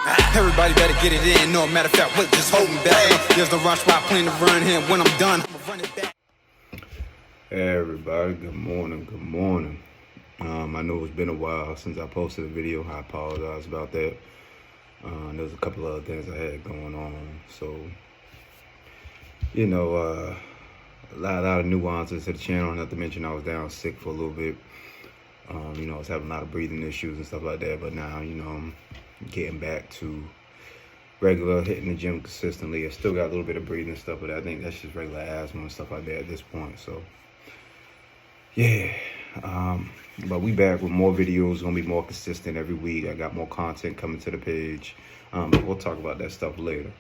Everybody better get it in. No matter of fact, wait, just hold me back. There's no rush while I plan to run here. When I'm done, I'ma run it back. Hey everybody, good morning, good morning. I know it's been a while since I posted a video. I apologize about that. There's a couple other things I had going on. So, a lot of nuances to the channel. Not to mention I was down sick for a little bit. I was having a lot of breathing issues and stuff like that. But now, I'm getting back to regular, hitting the gym consistently. I still got a little bit of breathing stuff, but I think that's just regular asthma and stuff like that at this point. So, yeah. But we back with more videos. Gonna be more consistent every week. I got more content coming to the page. But we'll talk about that stuff later.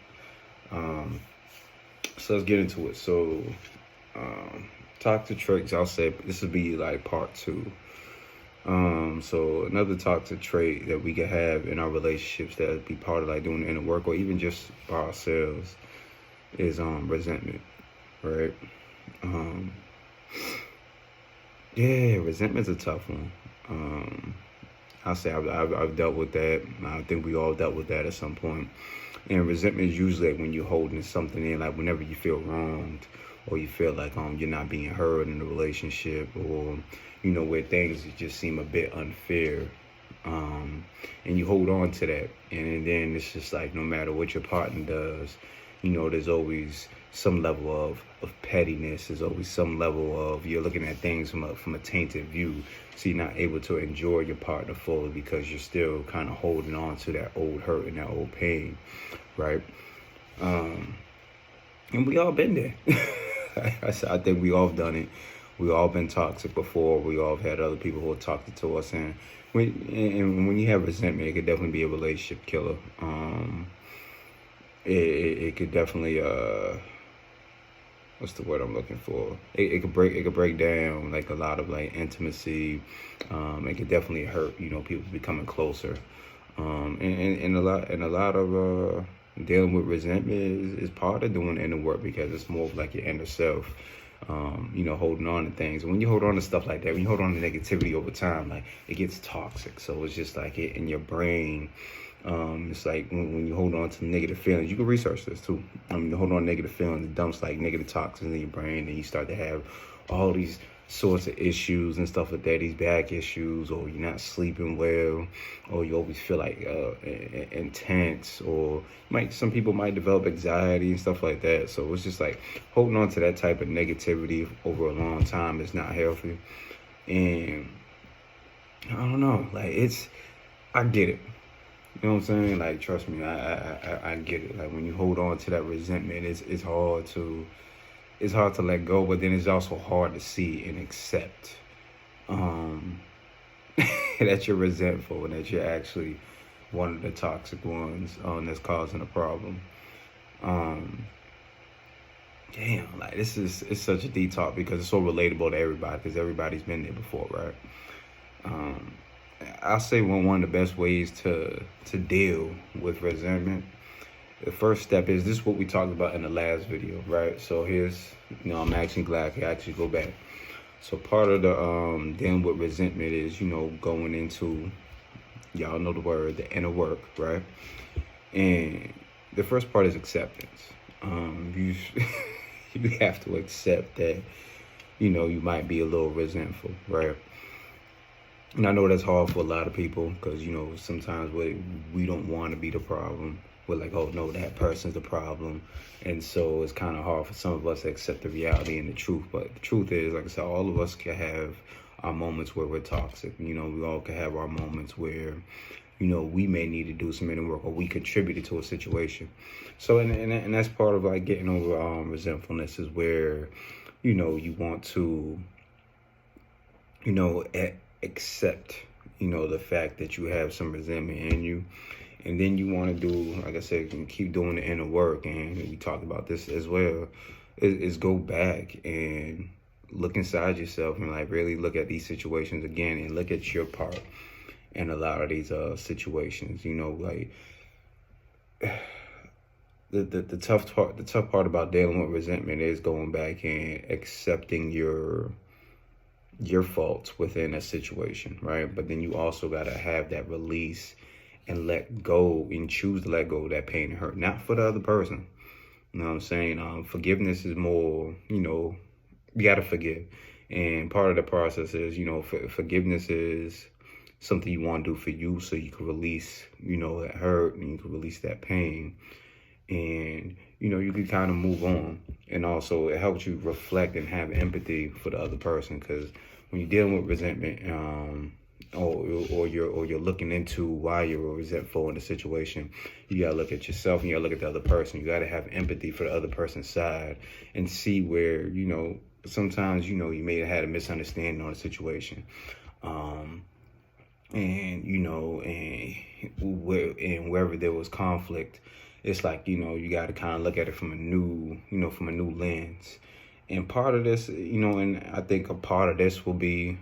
So let's get into it. So, toxic traits, I'll say this will be like part 2. So another toxic trait that we can have in our relationships that would be part of like doing the inner work or even just by ourselves is resentment, right? Yeah, resentment's a tough one. I'll say I've dealt with that. I think we all dealt with that at some point. And resentment is usually like when you're holding something in, like whenever you feel wronged or you feel like you're not being heard in the relationship, or where things just seem a bit unfair, and you hold on to that, and then it's just like no matter what your partner does, there's always some level of pettiness. There's always some level of you're looking at things from a tainted view, so you're not able to enjoy your partner fully because you're still kind of holding on to that old hurt and that old pain, right? And we all been there. I think we all done it. We all been toxic before. We all had other people who are toxic to us, and when you have resentment, it could definitely be a relationship killer. It could definitely what's the word I'm looking for? It could break down like a lot of like intimacy. It could definitely hurt people becoming closer. And a lot of dealing with resentment is part of doing inner work, because it's more of like your inner self. Holding on to things. And when you hold on to stuff like that, when you hold on to negativity over time, like it gets toxic. So it's just like it in your brain. It's like when you hold on to negative feelings, you can research this too. You hold on to negative feelings, it dumps like negative toxins in your brain, and you start to have all these sorts of issues and stuff like that, these back issues, or you're not sleeping well, or you always feel like intense, or some people might develop anxiety and stuff like that. So it's just like holding on to that type of negativity over a long time is not healthy. And I don't know, like I get it. You know what I'm saying? Like, trust me, I get it. Like when you hold on to that resentment, it's hard to let go, but then it's also hard to see and accept that you're resentful and that you're actually one of the toxic ones that's causing a problem. Damn, like it's such a deep talk because it's so relatable to everybody, because everybody's been there before, right? I'll say one of the best ways to deal with resentment, the first step is this: what we talked about in the last video, right? So here's, I'm actually glad I could actually go back. So part of the dealing with resentment is, going into, y'all know the word, the inner work, right? And the first part is acceptance. You have to accept that, you might be a little resentful, right? And I know that's hard for a lot of people because, sometimes we don't want to be the problem. We're like, oh, no, that person's the problem. And so it's kind of hard for some of us to accept the reality and the truth. But the truth is, like I said, all of us can have our moments where we're toxic. We all can have our moments where, we may need to do some inner work or we contributed to a situation. So, and that's part of like getting over resentfulness is where, you want to, accept, the fact that you have some resentment in you. And then you want to do, like I said, keep doing the inner work. And we talked about this as well, is go back and look inside yourself and like really look at these situations again and look at your part in a lot of these situations. Like the tough part about dealing with resentment is going back and accepting your faults within a situation, right? But then you also got to have that release and let go and choose to let go of that pain and hurt, not for the other person. You know what I'm saying? Forgiveness is more, you got to forgive. And part of the process is, forgiveness is something you want to do for you so you can release, that hurt and you can release that pain. And, you can kind of move on. And also it helps you reflect and have empathy for the other person. Because when you're dealing with resentment, or you're looking into why you're resentful in the situation, you gotta look at yourself and you gotta look at the other person. You gotta have empathy for the other person's side and see where, sometimes, you may have had a misunderstanding on a situation. And wherever there was conflict, it's like, you got to kind of look at it from a new lens. And part of this, and I think a part of this will be,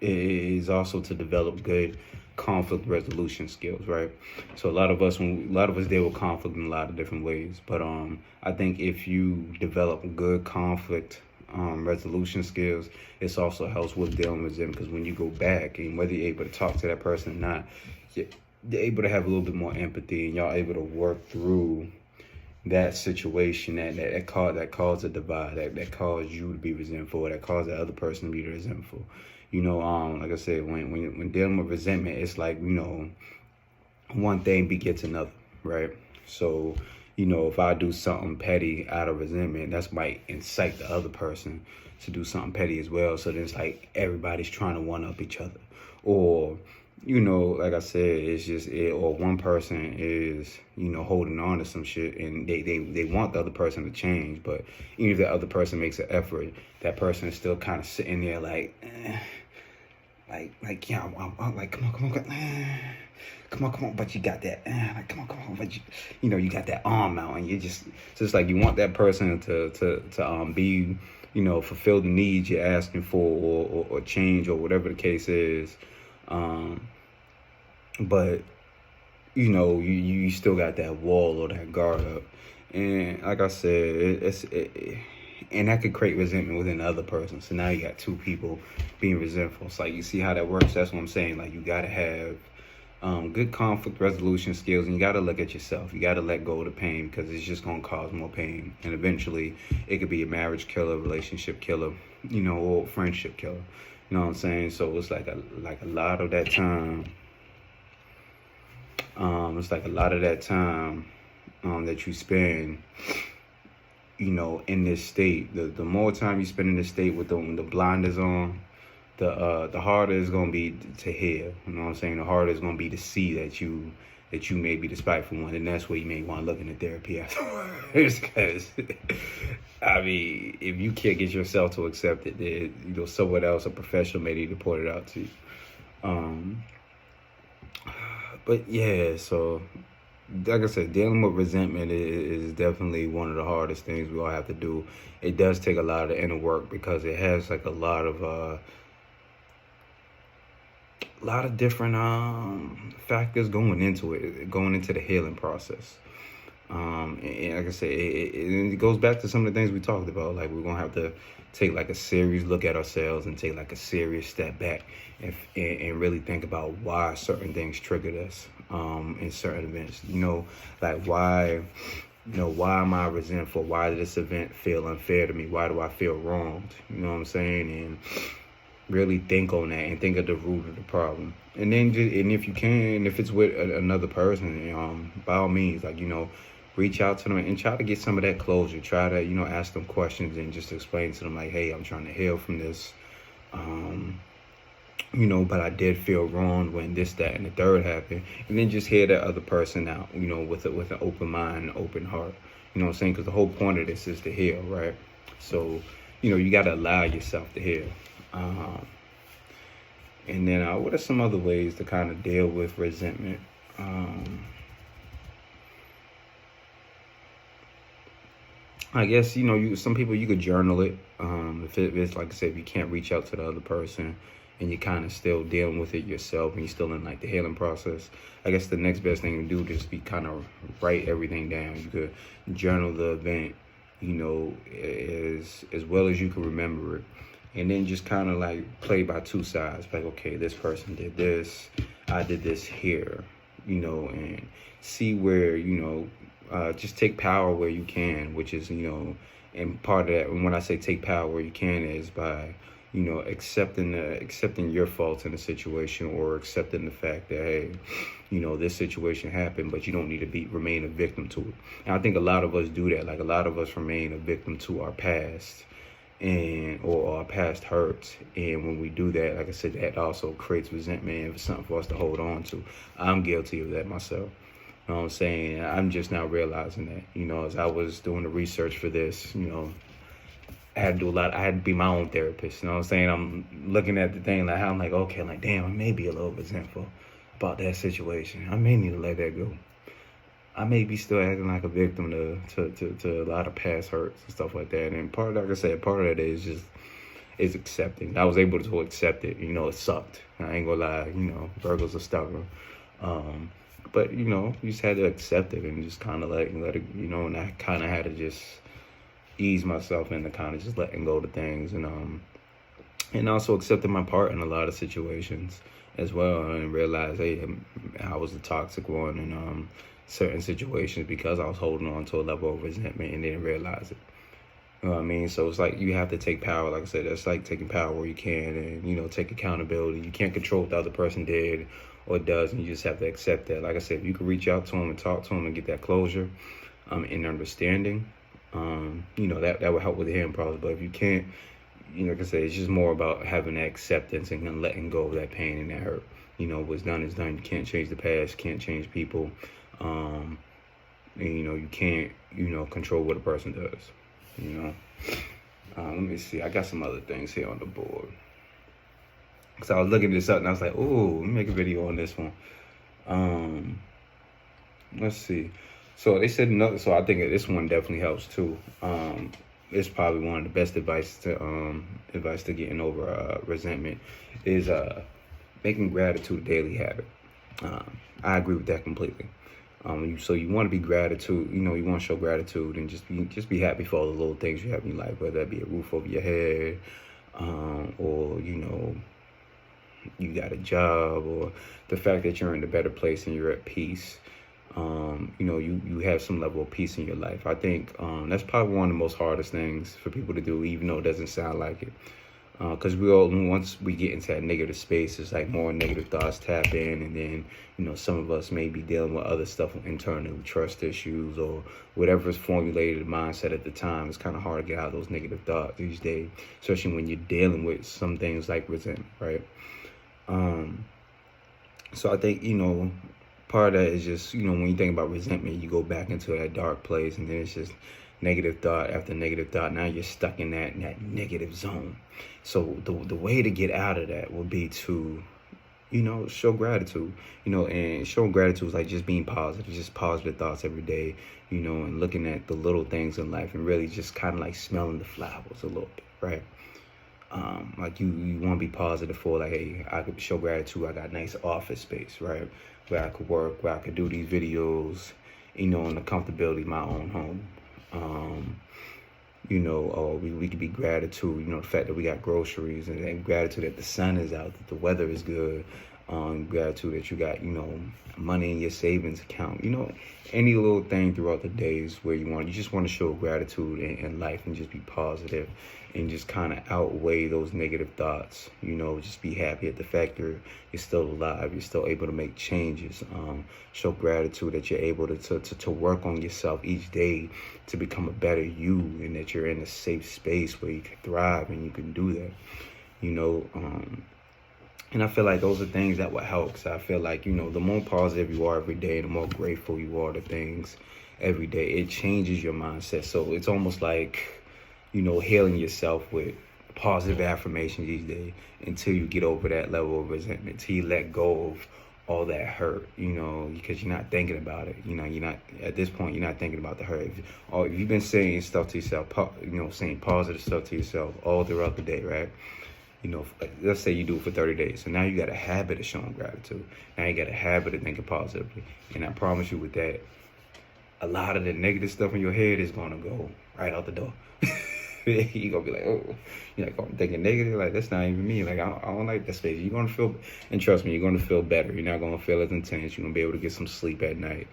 is also to develop good conflict resolution skills, right? So a lot of us deal with conflict in a lot of different ways, but I think if you develop good conflict resolution skills, it also helps with dealing with them, because when you go back, and whether you're able to talk to that person or not, you're able to have a little bit more empathy, and y'all able to work through that situation that caused a divide, that caused you to be resentful, that caused the other person to be resentful. Like I said, when dealing with resentment, it's like, one thing begets another, right? So, if I do something petty out of resentment, that might incite the other person to do something petty as well. So then it's like everybody's trying to one up each other. Or, like I said, or one person is, holding on to some shit, and they want the other person to change. But even if the other person makes an effort, that person is still kind of sitting there like, yeah, I'm like, come on, but you got that, like, come on, but you got that arm out, and it's just like you want that person to be, fulfill the needs you're asking for, or change, or whatever the case is, but you still got that wall or that guard up, and like I said, and that could create resentment within the other person. So now you got two people being resentful. It's like, you see how that works? That's what I'm saying. Like, you got to have good conflict resolution skills, and you got to look at yourself. You got to let go of the pain, because it's just going to cause more pain. And eventually it could be a marriage killer, relationship killer, or friendship killer. You know what I'm saying? So it's like a lot of that time. It's like a lot of that time that you spend, in this state. The more time you spend in this state with the blinders on, the harder it's gonna be to hear. You know what I'm saying? The harder it's gonna be to see that you may be the spiteful one, and that's where you may want to look into therapy afterwards. Because I mean, if you can't get yourself to accept it, then someone else, a professional, may need to point it out to you. But yeah, so like I said, dealing with resentment is definitely one of the hardest things we all have to do. It does take a lot of inner work, because it has like a lot of different factors going into the healing process. And like I said, it goes back to some of the things we talked about. Like, we're gonna have to take like a serious look at ourselves, and take like a serious step back, and really think about why certain things triggered us in certain events. Like, why am I resentful? Why did this event feel unfair to me? Why do I feel wronged? You know what I'm saying? And really think on that, and think of the root of the problem. And then, and if you can, if it's with another person, by all means, like, reach out to them and try to get some of that closure. Try to, ask them questions, and just explain to them, like, hey, I'm trying to heal from this. But I did feel wrong when this, that, and the third happened. And then just hear that other person out, with an open mind, an open heart. You know what I'm saying? Because the whole point of this is to heal, right? So, you got to allow yourself to heal. And then what are some other ways to kind of deal with resentment? I guess, some people, you could journal it. If it's, like I said, if you can't reach out to the other person, and you're kind of still dealing with it yourself, and you're still in like the healing process, I guess the next best thing to do is be kind of write everything down. You could journal the event, as well as you can remember it. and then just kind of like play by two sides. Like, okay, this person did this, I did this here, and see where, just take power where you can, which is, and part of that, and when I say take power where you can, is by, accepting your faults in a situation, or accepting the fact that, hey, this situation happened, but you don't need to remain a victim to it. And I think a lot of us do that. Like, a lot of us remain a victim to our past, or our past hurts. And when we do that, like I said, that also creates resentment, and it's something for us to hold on to. I'm guilty of that myself. You know what I'm saying? I'm just now realizing that, as I was doing the research for this, I had to do a lot. I had to be my own therapist. You know what I'm saying? I'm looking at the thing like how I'm like, okay, I'm like, damn, I may be a little resentful about that situation. I may need to let that go. I may be still acting like a victim to a lot of past hurts and stuff like that. And part, like I said, part of that is accepting. I was able to accept it. It sucked. I ain't gonna lie. Virgos are stubborn. But you just had to accept it and just kind of let it. And I kind of had to just ease myself into kind of just letting go of things, and also accepting my part in a lot of situations as well, and realize, hey, I was the toxic one in certain situations because I was holding on to a level of resentment and didn't realize it. You know what I mean? So it's like you have to take power. Like I said, that's like taking power where you can, and take accountability. You can't control what the other person did or does, and you just have to accept that. Like I said, if you can reach out to them and talk to them and get that closure and understanding, that would help with the healing process. But if you can't, like I said, it's just more about having that acceptance and letting go of that pain and that hurt. What's done is done. You can't change the past, can't change people, and you can't, control what a person does. Let me see. I got some other things here on the board. So I was looking this up and I was like, oh, let me make a video on this one. Let's see. So they said another. So I think that this one definitely helps too. It's probably one of the best advice to getting over resentment is making gratitude a daily habit. I agree with that completely. So you want to be gratitude. You want to show gratitude and just be happy for all the little things you have in your life, whether that be a roof over your head, or you got a job, or the fact that you're in a better place and you're at peace. You have some level of peace in your life. I think that's probably one of the most hardest things for people to do, even though it doesn't sound like it. Because once we get into that negative space, it's like more negative thoughts tap in, and then, some of us may be dealing with other stuff internally, trust issues, or whatever's formulated mindset at the time. It's kind of hard to get out of those negative thoughts these days, especially when you're dealing with some things like resentment, right? So I think, part of that is just, when you think about resentment, you go back into that dark place, and then it's just negative thought after negative thought. Now you're stuck in that negative zone. So the way to get out of that would be to, show gratitude, and showing gratitude is like just being positive, just positive thoughts every day, and looking at the little things in life and really just kind of like smelling the flowers a little bit, right? Like you want to be positive for, like, hey, I could show gratitude. I got nice office space, right? Where I could work, where I could do these videos, in the comfortability of my own home. Or we could be gratitude, the fact that we got groceries, and gratitude that the sun is out, that the weather is good. Gratitude that you got, money in your savings account. Any little thing throughout the days where you just want to show gratitude in life and just be positive and just kind of outweigh those negative thoughts. Just be happy at the fact you're still alive, you're still able to make changes. Show gratitude that you're able to work on yourself each day to become a better you, and that you're in a safe space where you can thrive and you can do that. And I feel like those are things that will help. So I feel like, the more positive you are every day, the more grateful you are to things every day, it changes your mindset. So it's almost like, healing yourself with positive affirmations each day until you get over that level of resentment, until you let go of all that hurt, because you're not thinking about it. You're not, at this point, you're not thinking about the hurt. If you've been saying stuff to yourself, saying positive stuff to yourself all throughout the day, right? Let's say you do it for 30 days. So now you got a habit of showing gratitude. Now you got a habit of thinking positively. And I promise you with that, a lot of the negative stuff in your head is going to go right out the door. You gonna be like, oh, you're like, oh, I'm thinking negative. Like, that's not even me. Like, I don't like that space. You're gonna feel, and trust me, you're gonna feel better. You're not gonna feel as intense. You're gonna be able to get some sleep at night.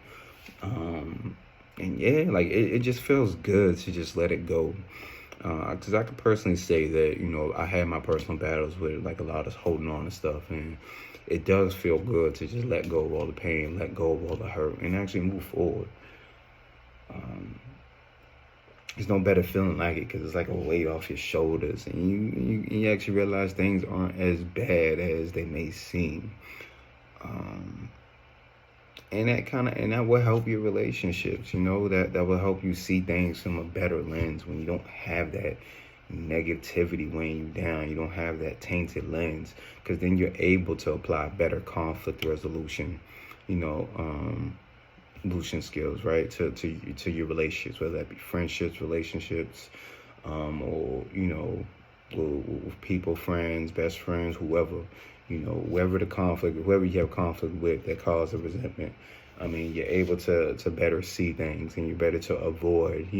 And yeah, like it just feels good to just let it go. Because I could personally say that, you know, I had my personal battles with like a lot of holding on and stuff, and it does feel good to just let go of all the pain, let go of all the hurt, and actually move forward. There's no better feeling like it, because it's like a weight off your shoulders, and you actually realize things aren't as bad as they may seem. And that will help your relationships, you know, that will help you see things from a better lens when you don't have that negativity weighing you down. You don't have that tainted lens, because then you're able to apply better conflict resolution, you know, solution skills, right, to your relationships, whether that be friendships, relationships, or, you know, with people, friends, best friends, whoever. You know, whoever you have conflict with that causes resentment, I mean, you're able to better see things, and you're better to avoid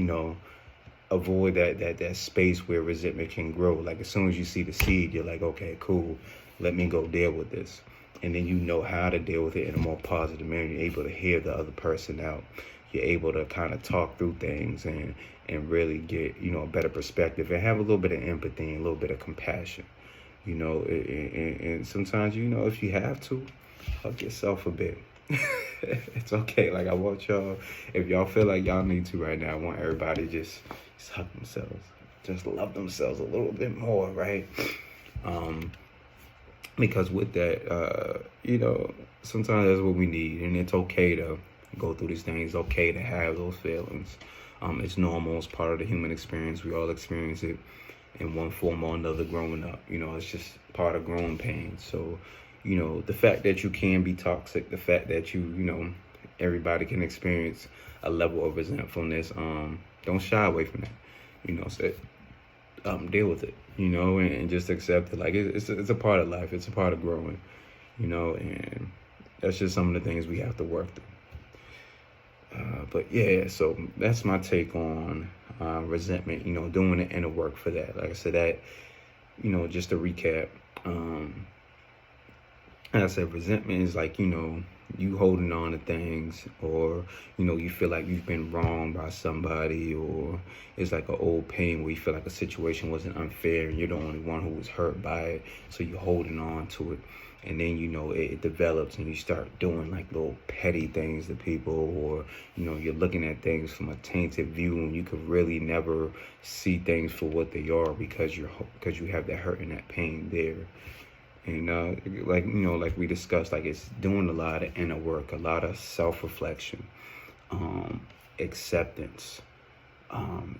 that space where resentment can grow. Like, as soon as you see the seed, you're like, okay, cool, let me go deal with this. And then you know how to deal with it in a more positive manner. You're able to hear the other person out. You're able to kind of talk through things and really get, you know, a better perspective, and have a little bit of empathy and a little bit of compassion. You know, and sometimes, you know, if you have to, hug yourself a bit. It's okay. Like, I want y'all, if y'all feel like y'all need to right now, I want everybody to just hug themselves. Just love themselves a little bit more, right? Because with that, you know, sometimes that's what we need. And it's okay to go through these things. It's okay to have those feelings. It's normal. It's part of the human experience. We all experience it in one form or another growing up. You know, it's just part of growing pains. So, you know, the fact that you can be toxic, the fact that you know, everybody can experience a level of resentfulness, don't shy away from that. You know, so deal with it, you know, and just accept it. Like, it's a part of life. It's a part of growing, you know, and that's just some of the things we have to work through. But yeah, so that's my take on resentment, you know, doing the inner work for that. Like I said, that, you know, just to recap, like I said, resentment is like, you know, you holding on to things, or, you know, you feel like you've been wronged by somebody, or it's like an old pain where you feel like a situation wasn't unfair and you're the only one who was hurt by it, so you're holding on to it. And then, you know, it develops and you start doing like little petty things to people, or, you know, you're looking at things from a tainted view, and you could really never see things for what they are, because you have that hurt and that pain there. And like, you know, like we discussed, like, it's doing a lot of inner work, a lot of self-reflection, acceptance,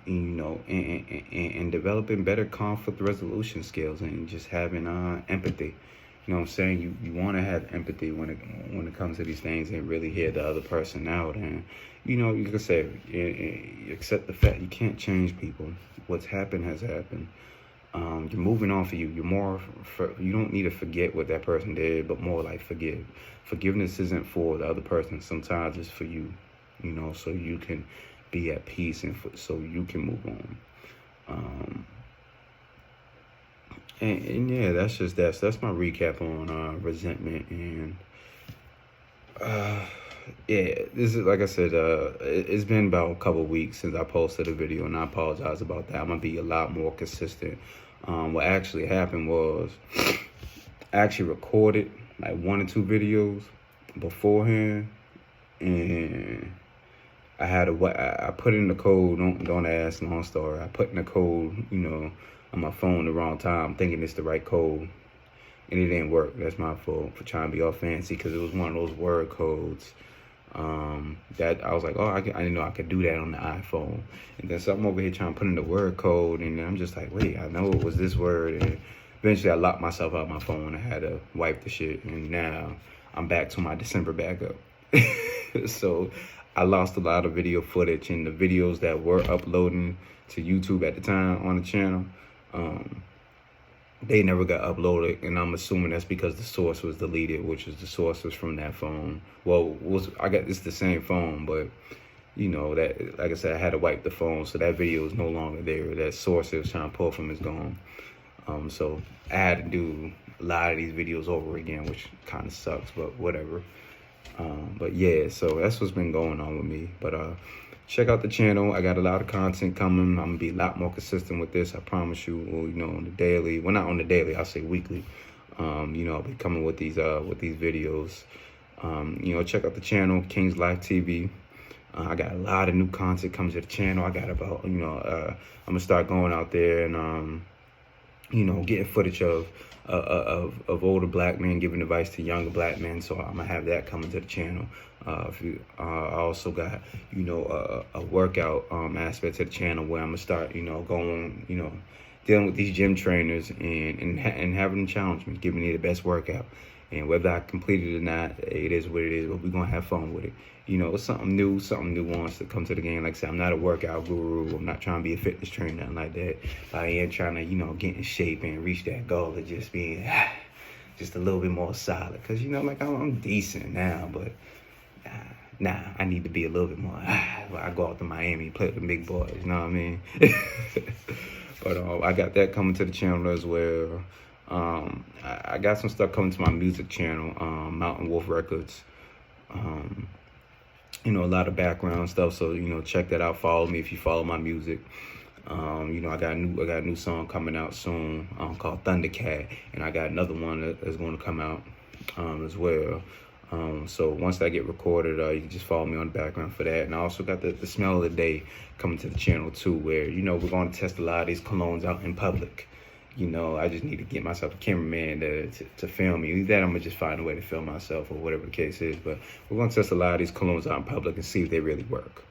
you know, and developing better conflict resolution skills, and just having empathy. You know what I'm saying? You want to have empathy when it comes to these things, and really hear the other person out. And, you know, you can say, accept the fact you can't change people. What's happened has happened. You're moving on for you. You don't need to forget what that person did, but more like forgive. Forgiveness isn't for the other person. Sometimes it's for you, you know, so you can be at peace, and so you can move on. And yeah, that's my recap on resentment. And yeah, this is, like I said, it's been about a couple weeks since I posted a video, and I apologize about that. I'm gonna be a lot more consistent. What actually happened was, I actually recorded like 1 or 2 videos beforehand, and I put in the code. Don't ask, long story. I put in the code, you know, on my phone the wrong time, thinking it's the right code, and it didn't work. That's my fault for trying to be all fancy, because it was one of those word codes that I was like, oh, I didn't know I could do that on the iPhone. And then so I'm over here trying to put in the word code, and then I'm just like, wait, I know it was this word. And eventually I locked myself out of my phone. I had to wipe the shit, and now I'm back to my December backup. So I lost a lot of video footage, and the videos that were uploading to YouTube at the time on the channel, they never got uploaded, and I'm assuming that's because the source was deleted, which is the source was from that phone. Well, it's the same phone, but you know, that, like I said, I had to wipe the phone, so that video is no longer there. That source it was trying to pull from is gone. So I had to do a lot of these videos over again, which kind of sucks, but whatever. But yeah, so that's what's been going on with me. But check out the channel. I got a lot of content coming. I'm gonna be a lot more consistent with this. I promise you. You know, on the daily. Well, not on the daily. I'll say weekly. You know, I'll be coming with these videos. You know, check out the channel, King's Life TV. I got a lot of new content coming to the channel. I got about, you know, I'm gonna start going out there and you know, getting footage of older black men giving advice to younger black men. So I'm gonna have that coming to the channel. I also got, you know, a workout aspect to the channel where I'm gonna start, you know, going, you know, dealing with these gym trainers and having them challenge me, giving me the best workout. And whether I complete it or not, it is what it is, but we're gonna have fun with it. You know, it's something new, something nuanced to come to the game. Like I said, I'm not a workout guru. I'm not trying to be a fitness trainer, nothing like that. But I am trying to, you know, get in shape and reach that goal of just being just a little bit more solid. Cause, you know, like I'm decent now, but nah, I need to be a little bit more. I go out to Miami, play with the big boys, you know what I mean? But I got that coming to the channel as well. I got some stuff coming to my music channel, Mountain Wolf Records. You know, a lot of background stuff, so, you know, check that out. Follow me if you follow my music. You know, I got a new song coming out soon called Thundercat, and I got another one that's going to come out as well. So once that get recorded, you can just follow me on the background for that. And I also got the smell of the day coming to the channel too, where, you know, we're going to test a lot of these colognes out in public. You know, I just need to get myself a cameraman to film me. Either that, I'm gonna just find a way to film myself or whatever the case is. But we're gonna test a lot of these colognes out in public and see if they really work.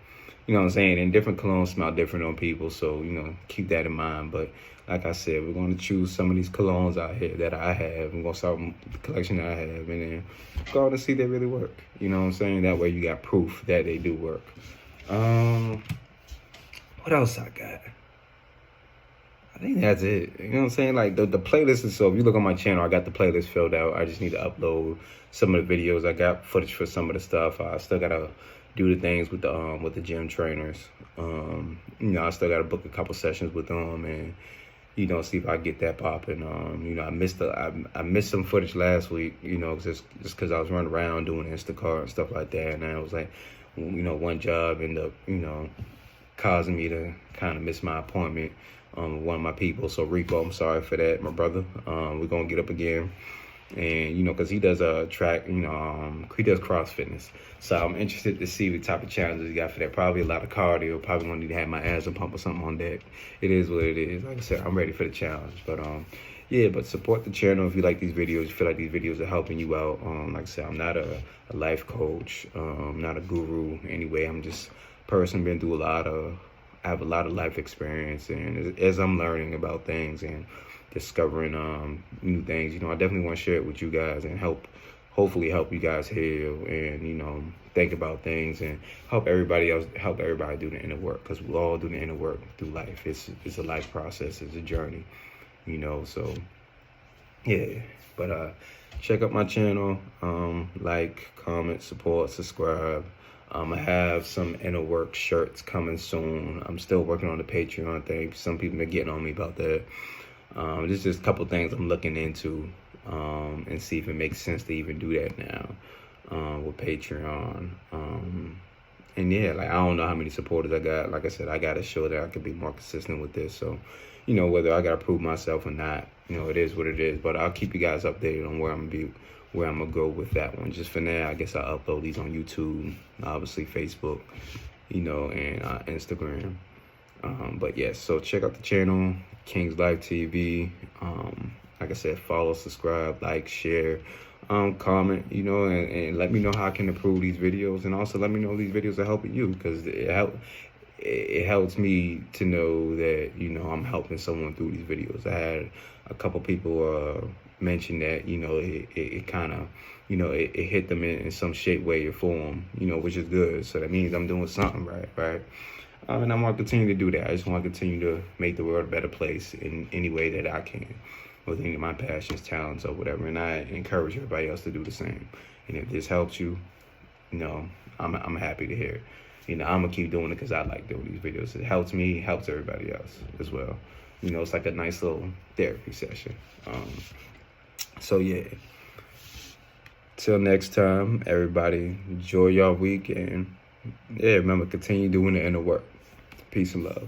You know what I'm saying? And different colognes smell different on people, so, you know, keep that in mind. But like I said, we're gonna choose some of these colognes out here that I have. We're gonna start with the collection that I have, and then go out and see if they really work. You know what I'm saying? That way you got proof that they do work. What else I got? I think that's it. You know what I'm saying? Like the playlist is, so if you look on my channel, I got the playlist filled out. I just need to upload some of the videos. I got footage for some of the stuff. I still gotta do the things with the gym trainers. You know, I still gotta book a couple sessions with them and, you know, see if I get that popping. You know, I missed some footage last week, you know, just because I was running around doing Instacart and stuff like that. And I was like, you know, one job ended up, you know, causing me to kind of miss my appointment. One of my people. So Rico, I'm sorry for that, my brother. We're gonna get up again, and, you know, because he does a track, you know, he does cross fitness. So I'm interested to see what type of challenges he got for that. Probably a lot of cardio. Probably gonna need to have my asthma pump or something on deck. It is what it is. Like I said, I'm ready for the challenge. But yeah, but support the channel if you like these videos. You feel like these videos are helping you out. Like I said, I'm not a life coach. I'm not a guru anyway. I'm just a person been through I have a lot of life experience, and as I'm learning about things and discovering new things, you know, I definitely want to share it with you guys and hopefully help you guys heal and, you know, think about things and help everybody do the inner work, because we all do the inner work through life. It's a life process. It's a journey, you know. So yeah, but check out my channel, like, comment, support, subscribe. I have some inner work shirts coming soon. I'm still working on the Patreon thing. Some people are getting on me about that. There's just a couple things I'm looking into and see if it makes sense to even do that now with Patreon. And yeah, like, I don't know how many supporters I got. Like I said, I got to show that I can be more consistent with this. So, you know, whether I got to prove myself or not, you know, it is what it is. But I'll keep you guys updated on where I'm gonna go with that one. Just for now, I guess I'll upload these on YouTube, obviously Facebook, you know, and Instagram. But yes, so check out the channel, King's Life TV. Like I said, follow, subscribe, like, share, comment, you know, and let me know how I can improve these videos, and also let me know if these videos are helping you, because it helps me to know that, you know, I'm helping someone through these videos. I had a couple people mention that, you know, it kind of, you know, it hit them in some shape, way, or form, you know, which is good. So that means I'm doing something right? And I'm going to continue to do that. I just want to continue to make the world a better place in any way that I can, with any of my passions, talents, or whatever. And I encourage everybody else to do the same. And if this helps you, you know, I'm happy to hear it. you know, I'm gonna keep doing it because I like doing these videos. It helps me, helps everybody else as well. You know, it's like a nice little therapy session. So yeah. Till next time, everybody, enjoy your week, and yeah, remember, continue doing the inner work. Peace and love.